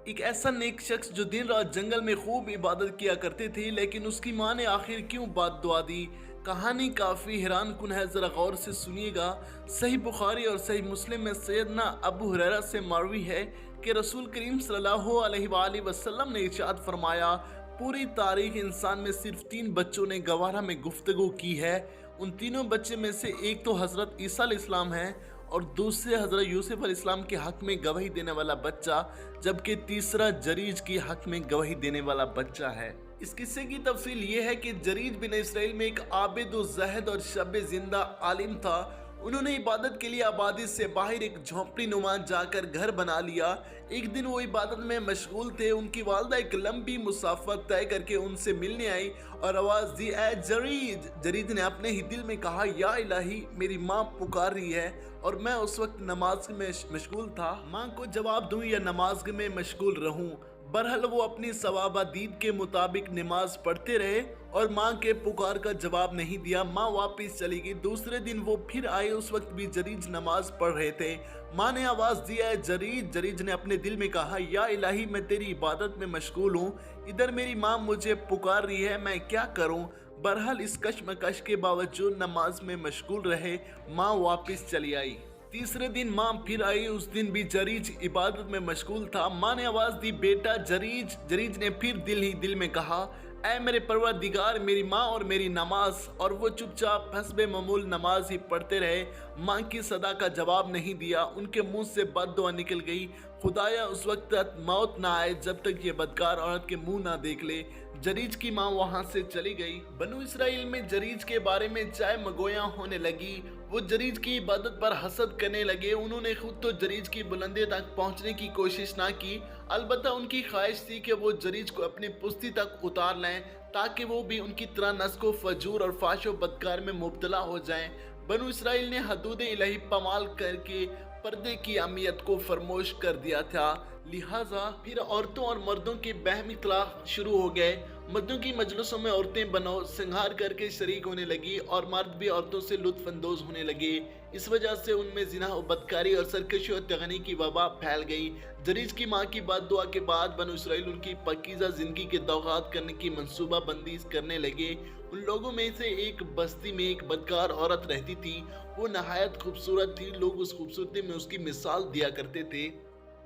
एक ऐसा नेक शख्स जो दिन रात जंगल में खूब इबादत किया करते थे, लेकिन उसकी माँ ने आखिर क्यों बात दुआ दी। कहानी काफ़ी हैरान कुन है, ज़रा गौर से सुनिएगा। सही बुखारी और सही मुस्लिम में सैयदना अबू हुरैरा से मरवी है कि रसूल करीम सल्लल्लाहु अलैहि वसल्लम ने इरशाद फरमाया, पूरी तारीख इंसान में सिर्फ 3 बच्चों ने गवारा में गुफ्तगू की है। उन तीनों बच्चे में से एक तो हज़रत ईसा अलैहिस्सलाम है और दूसरे हज़रत यूसुफ अलैहिस्सलाम के हक़ में गवाही देने वाला बच्चा, जबकि तीसरा जरीज के हक़ में गवाही देने वाला बच्चा है। इस किस्से की तफसील ये है कि जरीज बिन इसराइल में एक आबिद व ज़ाहिद और शब जिंदा आलिम था। उन्होंने इबादत के लिए आबादी से बाहर एक झोंपड़ी नुमा जाकर घर बना लिया। एक दिन वो इबादत में मशगूल थे। उनकी वालदा एक लंबी मुसाफर तय करके उनसे मिलने आई और आवाज़ दी, ए जरीज। जरीज ने अपने ही दिल में कहा, या इलाही, मेरी माँ पुकार रही है और मैं उस वक्त नमाज में मशगूल था। माँ को जवाब दूं या नमाज में मशगूल रहूं। बहरहाल वो अपनी सवाबादीद के मुताबिक नमाज पढ़ते रहे और माँ के पुकार का जवाब नहीं दिया। माँ वापस चली गई। दूसरे दिन वो फिर आए, उस वक्त भी जरीज नमाज पढ़ रहे थे। माँ ने आवाज़ दिया, है जरीज। जरीज ने अपने दिल में कहा, या इलाही, मैं तेरी इबादत में मशगूल हूँ, इधर मेरी माँ मुझे पुकार रही है, मैं क्या करूँ। बहरहाल इस कश्मकश के बावजूद नमाज में मशगूल रहे। माँ वापस चली आई। तीसरे दिन माँ फिर आई। उस दिन भी जरीज इबादत में मशगूल था। माँ ने आवाज़ दी, बेटा जरीज। जरीज ने फिर दिल ही दिल में कहा, ऐ मेरे परवरदिगार, मेरी माँ और मेरी नमाज। और वो चुपचाप हस्बे मामूल नमाज ही पढ़ते रहे। माँ की सदा का जवाब नहीं दिया। उनके मुंह से बद्दुआ निकल गई, खुदाया उस वक्त तक मौत ना आए जब तक ये बदकार औरत के मुंह ना देख ले। जरीज की माँ वहाँ से चली गई। बनु इसराइल में जरीज के बारे में चाय मगोया होने लगी। वो जरीज की इबादत पर हसद करने लगे। उन्होंने खुद तो जरीज की बुलंदी तक पहुँचने की कोशिश ना की, अलबत्ता उनकी ख्वाहिश थी कि वो जरीज को अपनी पुश्ती तक उतार लें ताकि वो भी उनकी तरह नस्को फजूर और फाशो बदकार में मुब्तला हो जाएं। बनु इसराइल ने हदूद इलाही पमाल करके पर्दे की अहमियत को फरमोश कर दिया था। लिहाजा फिर औरतों और मर्दों के बहमी तलाक शुरू हो गए। मर्दों की मजलिसों में औरतें बनो सिंगार करके शरीक होने लगी और मर्द भी औरतों से लुत्फ अंदोज होने लगे। इस वजह से उनमें जिना और बदकारी और सरकशी और तगनी की वबा फैल गई। जरीज की माँ की बात दुआ के बाद बनु इसराइल उनकी पकीज़ा जिंदगी के दौगात करने की मनसूबा बंदी करने लगे। उन लोगों में से एक बस्ती में एक बदकार औरत रहती थी। वो नहायत खूबसूरत थी। लोग उस खूबसूरती में उसकी मिसाल दिया करते थे।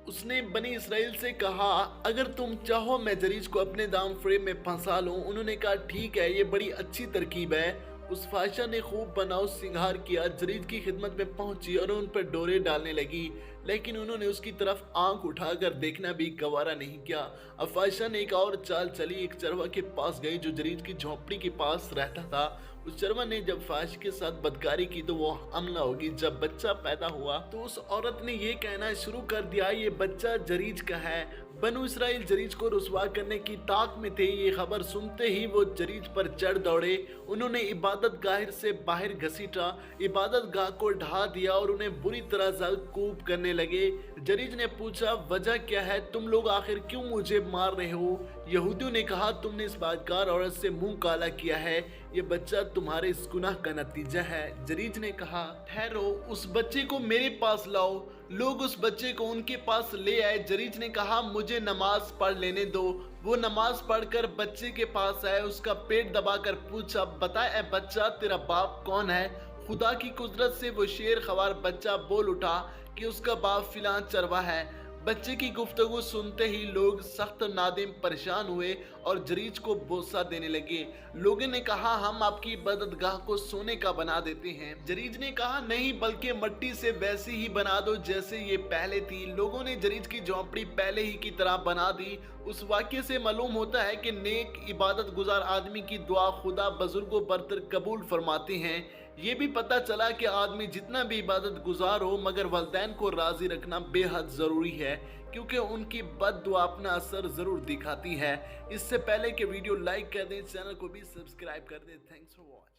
उसने बनी इसराइल से कहा, अगर तुम चाहो मैं जरीज को अपने दाम फ्रेम में फंसा लूं। उन्होंने कहा, ठीक है, ये बड़ी अच्छी तरकीब है। उस फाशा ने खूब बनाओ सिंगार किया, जरीज की खिदमत में पहुंची और उन पर डोरे डालने लगी, लेकिन उन्होंने उसकी तरफ आंख उठाकर देखना भी गवारा नहीं किया। अब फाशा ने एक और चाल चली। एक चरवा के पास गई जो जरीज की झोंपड़ी के पास रहता था। उस चरवा ने जब फाश के साथ बदकारी की तो वो हमला होगी। जब बच्चा पैदा हुआ तो उस औरत ने ये कहना शुरू कर दिया, ये बच्चा जरीज का है। बनु इसराइल जरीज को रुसवा करने की ताक में थे। ये खबर सुनते ही वो जरीज पर चढ़ दौड़े। उन्होंने इबादत गाह से बाहर घसीटा, इबादत गाह को ढा दिया और उन्हें बुरी तरह ज़लकूब करने लगे। जरीज ने पूछा, वजह क्या है, तुम लोग आखिर क्यों मुझे मार रहे हो। यहूदियों ने कहा, तुमने इस बदकार औरत से मुंह काला किया है, ये बच्चा तुम्हारे इस गुनाह का नतीजा है। जरीज ने कहा, ठहरो, उस बच्चे को मेरे पास लाओ। लोग उस बच्चे को उनके पास ले आए। जरीज ने कहा, मुझे नमाज पढ़ लेने दो। वो नमाज पढ़कर बच्चे के पास आए, उसका पेट दबाकर पूछा, बता ए बच्चा, तेरा बाप कौन है। खुदा की कुदरत से वो शेर खवार बच्चा बोल उठा कि उसका बाप फिलां चरवा है। बच्चे की गुफ्तगू सुनते ही लोग सख्त नादिम परेशान हुए और जरीज को बोसा देने लगे। लोगों ने कहा, हम आपकी इबादतगाह को सोने का बना देते हैं। जरीज ने कहा, नहीं, बल्कि मिट्टी से वैसी ही बना दो जैसे ये पहले थी। लोगों ने जरीज की झोंपड़ी पहले ही की तरह बना दी। उस वाक्य से मालूम होता है कि नेक इबादत गुजार आदमी की दुआ खुदा बुजुर्गों बरतर कबूल फरमाते हैं। ये भी पता चला कि आदमी जितना भी इबादत गुजार हो, मगर वालिदैन को राज़ी रखना बेहद ज़रूरी है, क्योंकि उनकी बद दुआ अपना असर ज़रूर दिखाती है। इससे पहले कि वीडियो लाइक कर दें, चैनल को भी सब्सक्राइब कर दें। Thanks for watching.